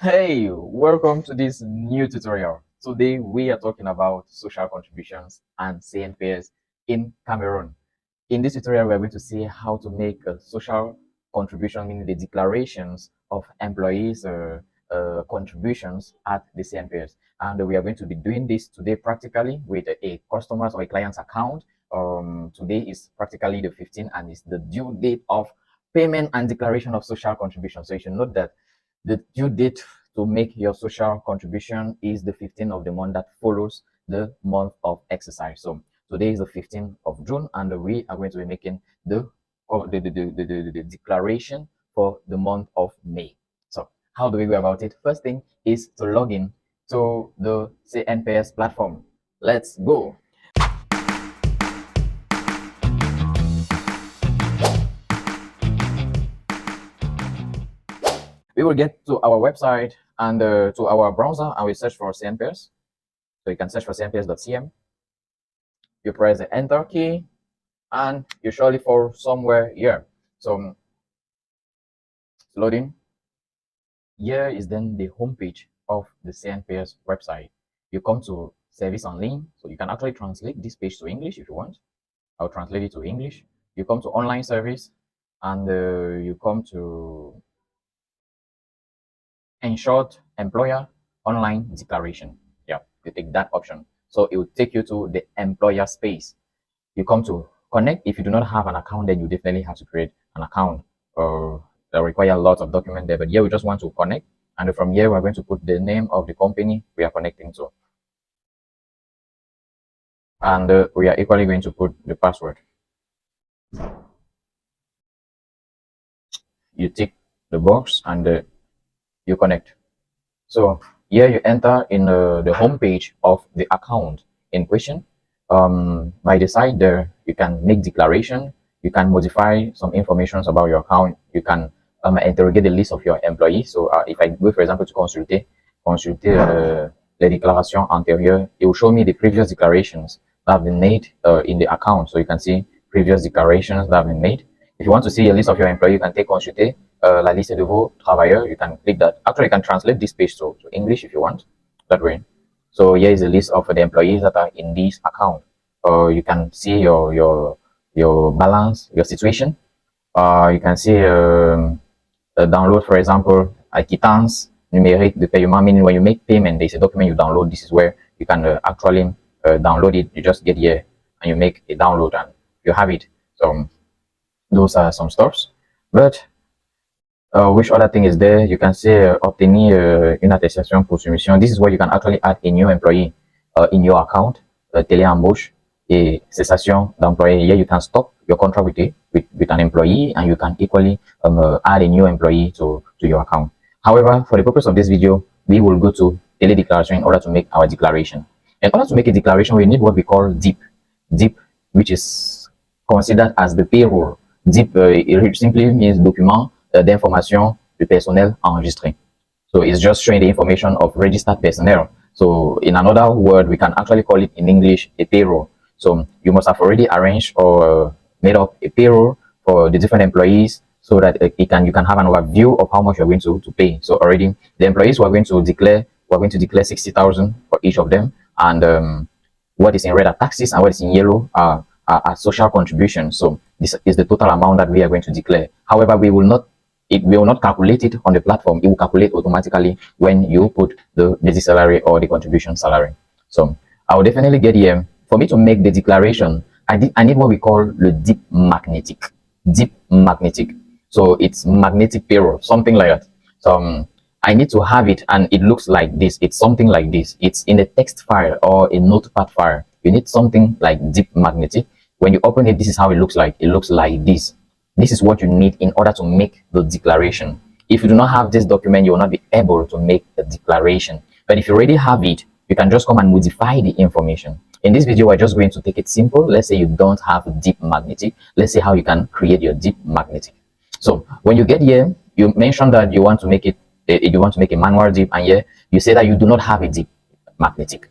Hey, welcome to this new tutorial. Today we are talking about social contributions and CNPS in Cameroon. In this tutorial, we are going to see how to make a social contribution, meaning the declarations of employees' contributions at the CNPS. And we are going to be doing this today practically with a customer's or a client's account. Today is practically the 15th and it's the due date of payment and declaration of social contribution. So you should note that the due date to make your social contribution is the 15th of the month that follows the month of exercise. So today is the 15th of June, and we are going to be making the declaration for the month of May. So how do we go about it? First thing is to log in to the CNPS platform. Let's go. We will get to our website and to our browser, and we search for CNPS. So you can search for cnps.cm. You press the enter key and you surely fall somewhere here. So it's loading. Here is then the homepage of the CNPS website. You come to service en ligne, so you can actually translate this page to English if you want. I'll translate it to English. You come to online service and you come to ensured employer online declaration. Yeah, you take that option. So it will take you to the employer space. You come to connect. If you do not have an account, then you definitely have to create an account. That require lots of document there. But here we just want to connect, and from here we're going to put the name of the company we are connecting to, and we are equally going to put the password. You tick the box and you connect. So here you enter in the home page of the account in question. By the side there, you can make declaration. You can modify some information about your account. You can interrogate the list of your employees. So if I go, for example, to consulter les déclarations antérieures, it will show me the previous declarations that have been made in the account. So you can see previous declarations that have been made. If you want to see a list of your employees, you can take consulter la liste de vos travailleurs. You can click that. Actually, you can translate this page to English if you want, that way. So here is a list of the employees that are in this account. You can see your balance, your situation. You can see download, for example, a quittance numérique de paiement, meaning when you make payment, there's a document you download. This is where you can actually download it. You just get here and you make a download and you have it. So those are some stuffs. But which other thing is there? You can say obtenir une attestation pour soumission. This is where you can actually add a new employee in your account, télé-embauche et cessation d'employé. Here you can stop your contract with an employee and you can equally add a new employee to your account. However, for the purpose of this video, we will go to télé declaration in order to make our declaration. In order to make a declaration, we need what we call DIP. DIP, which is considered as the payroll. DIP, it simply means document d'information du personnel enregistré. So it's just showing the information of registered personnel. So in another word, we can actually call it in English a payroll. So you must have already arranged or made up a payroll for the different employees so that you can have an overview of how much you're going to pay. So already the employees we're going to declare 60,000 for each of them, and what is in red are taxes and what is in yellow are social contributions. So this is the total amount that we are going to declare. However, it will not calculate it on the platform. It will calculate automatically when you put the basic salary or the contribution salary. So I will definitely get here. For me to make the declaration, I need what we call the deep magnetic. Deep magnetic. So it's magnetic payroll, something like that. So I need to have it, and it looks like this. It's something like this. It's in a text file or a notepad file. You need something like deep magnetic. When you open it, this is how it looks like. It looks like this. This is what you need in order to make the declaration. If you do not have this document, you will not be able to make the declaration. But if you already have it, you can just come and modify the information. In this video, we're just going to take it simple. Let's say you don't have deep magnetic. Let's see how you can create your deep magnetic. So when you get here, you mentioned that you want to make it, you want to make a manual deep, and here you say that you do not have a deep magnetic.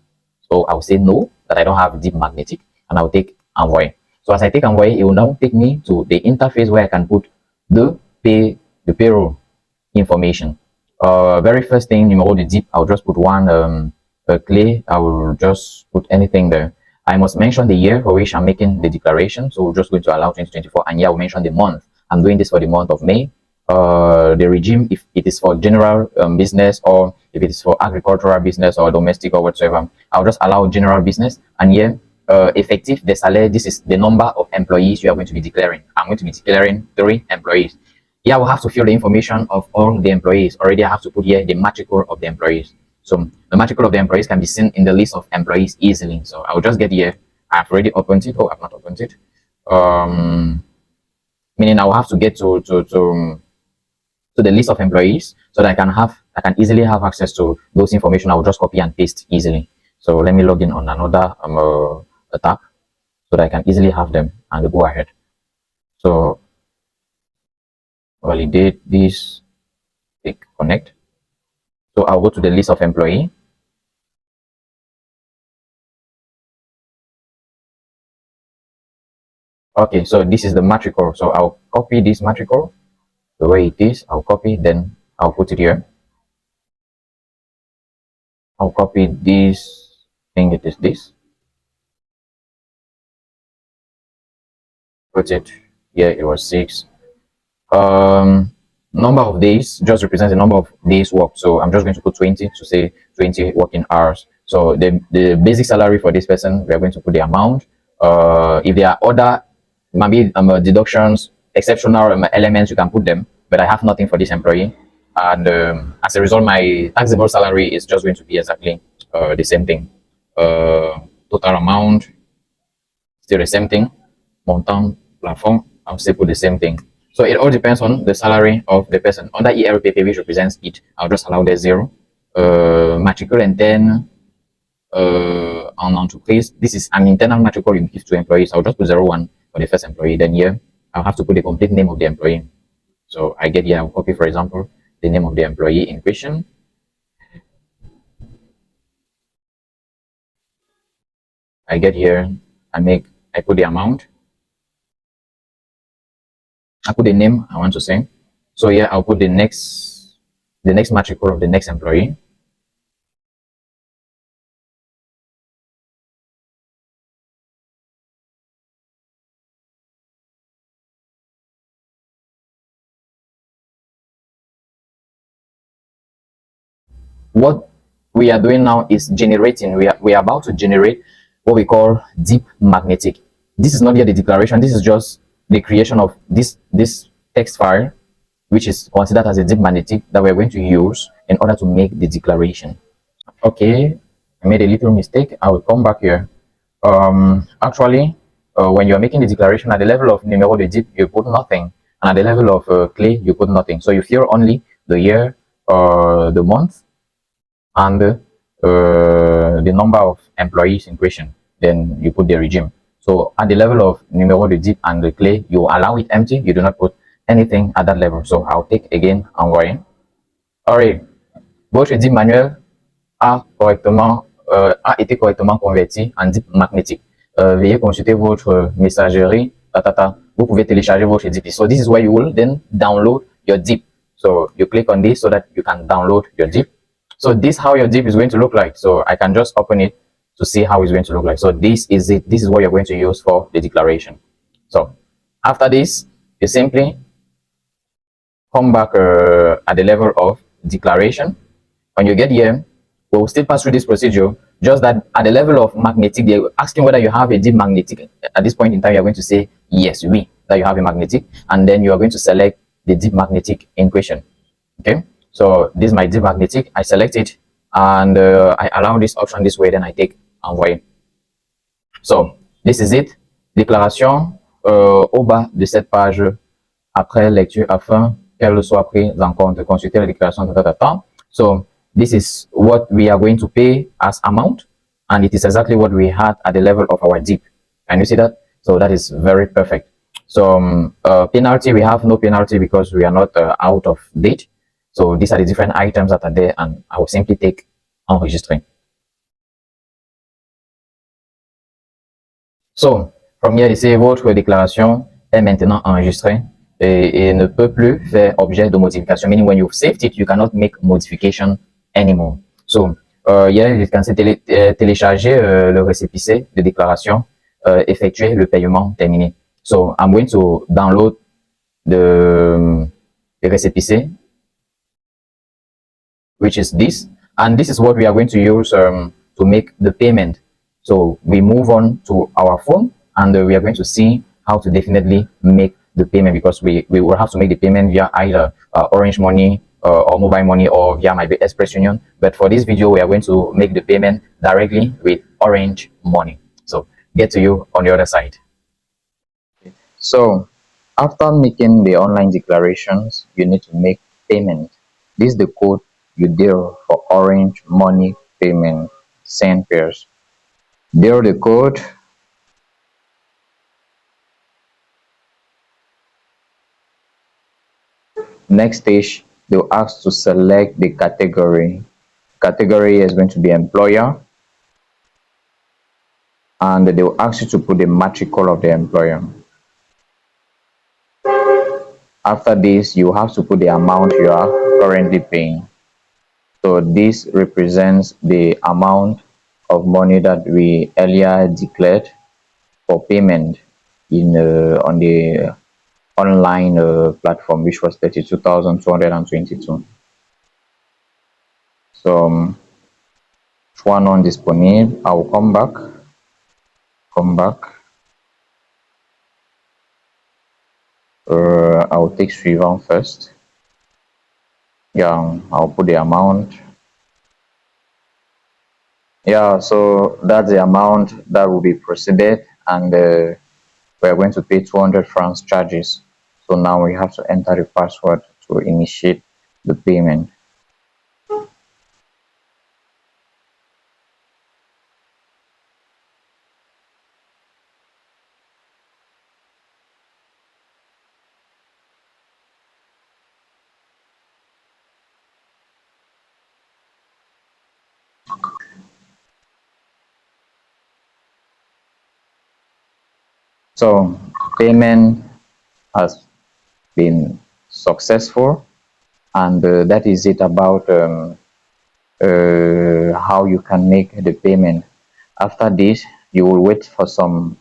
So I will say no, that I don't have deep magnetic, and I will take Envoy. So as I take Envoy, it will now take me to the interface where I can put the payroll information. Very first thing, numéro de DIP, I'll just put one clé. I will just put anything there. I must mention the year for which I'm making the declaration. So we're just going to allow 2024. And here I'll mention the month. I'm doing this for the month of May. The regime, if it is for general business, or if it is for agricultural business or domestic or whatsoever, I'll just allow general business. And here, effective the salaire, this is the number of employees you are going to be declaring. I'm going to be declaring 3 employees. Here we'll have to fill the information of all the employees. Already I have to put here the matricule of the employees. So the matricule of the employees can be seen in the list of employees easily. So I'll just get here. I've already opened it. Oh, I've not opened it. Meaning I'll have to get to the list of employees so that I can easily have access to those information. I will just copy and paste easily. So let me log in on another tab so that I can easily have them and go ahead. So validate this, click connect. So I'll go to the list of employee. Okay, so this is the matricule. So I'll copy this matricule the way it is. I'll copy, then I'll put it here. I'll copy this thing. It is this. Put it here. It was 6. Number of days just represents the number of days worked. So I'm just going to put 20 to say 20 working hours. So the basic salary for this person, we are going to put the amount. If there are other maybe deductions, exceptional elements, you can put them. But I have nothing for this employee, and as a result, my taxable salary is just going to be exactly the same thing. Total amount, still the same thing. Montant, plafond, I'll still put the same thing. So it all depends on the salary of the person. Under ERPP, which represents it, I'll just allow the 0. Matricule and then on entreprise, this is an internal matricule you give to employees. I'll just put 01 for the first employee. Then here, I'll have to put the complete name of the employee. So I get here, I'll copy, for example, the name of the employee in question. I get here, I put the amount. I put the name I want to say. So here I'll put the next matricule of the next employee. What we are doing now is generating. We are about to generate what we call deep magnetic. This is not yet the declaration. This is just the creation of this text file, which is considered as a deep magnetic that we're going to use in order to make the declaration. Okay, I made a little mistake. I will come back here. Actually, when you're making the declaration at the level of numéro de DIP, you put nothing, and at the level of clé, you put nothing. So you fill only the year, the month, and the number of employees in question. Then you put the regime. So at the level of numéro de DIP and the clé, you allow it empty. You do not put anything at that level. So I'll take again envoyer. Alright, votre DIP manuel a été correctement converti en DIP magnétique. Veuillez consulter votre messagerie. Vous pouvez télécharger votre DIP. So this is where you will then download your DIP. So you click on this so that you can download your DIP. So this is how your DIP is going to look like. So I can just open it to see how it's going to look like. So this is it. This is what you're going to use for the declaration. So after this, you simply come back at the level of declaration. When you get here, we'll still pass through this procedure, just that at the level of magnetic, they're asking whether you have a deep magnetic. At this point in time, you're going to say, yes, oui, that you have a magnetic, and then you are going to select the deep magnetic in question. Okay, so this is my deep magnetic. I select it, and I allow this option this way, then I take envoyer. So, this is it. Déclaration au bas de cette page, après lecture, afin qu'elle soit prise en compte. Consulter la déclaration. So, this is what we are going to pay as amount, and it is exactly what we had at the level of our DIP. Can you see that? So that is very perfect. So penalty, we have no penalty because we are not out of date. So these are the different items that are there, and I will simply take enregistrer. So from here, il say votre déclaration est maintenant enregistrée. et ne peut plus faire objet de modification. Meaning when you've saved it, you cannot make modification anymore. So here you can télécharger le récépissé de déclaration, effectuer le paiement terminé. So I'm going to download the récépissé, which is this, and this is what we are going to use to make the payment. So we move on to our phone, and we are going to see how to definitely make the payment, because we will have to make the payment via either Orange Money or Mobile Money, or via my Express Union. But for this video, we are going to make the payment directly with Orange Money. So get to you on the other side. So after making the online declarations, you need to make payment. This is the code you deal for Orange Money payment, CNPS. Deal the code. Next stage, they'll ask to select the category. Category is going to be employer, and they will ask you to put the matricule of the employer. After this, you have to put the amount you are currently paying. So this represents the amount of money that we earlier declared for payment in on the online platform, which was 32,222. So one non disponible, I will come back. I will take suivant first. Yeah, I'll put the amount. Yeah, so that's the amount that will be proceeded, and we are going to pay 200 francs charges. So now we have to enter the password to initiate the payment. So payment has been successful, and that is it about how you can make the payment. After this, you will wait for some,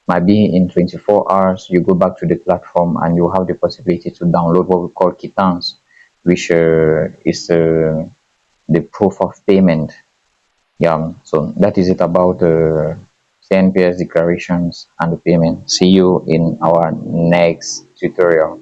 maybe in 24 hours, you go back to the platform and you have the possibility to download what we call quittance, which is the proof of payment. Yeah, so that is it about CNPS declarations and the payment. See you in our next tutorial.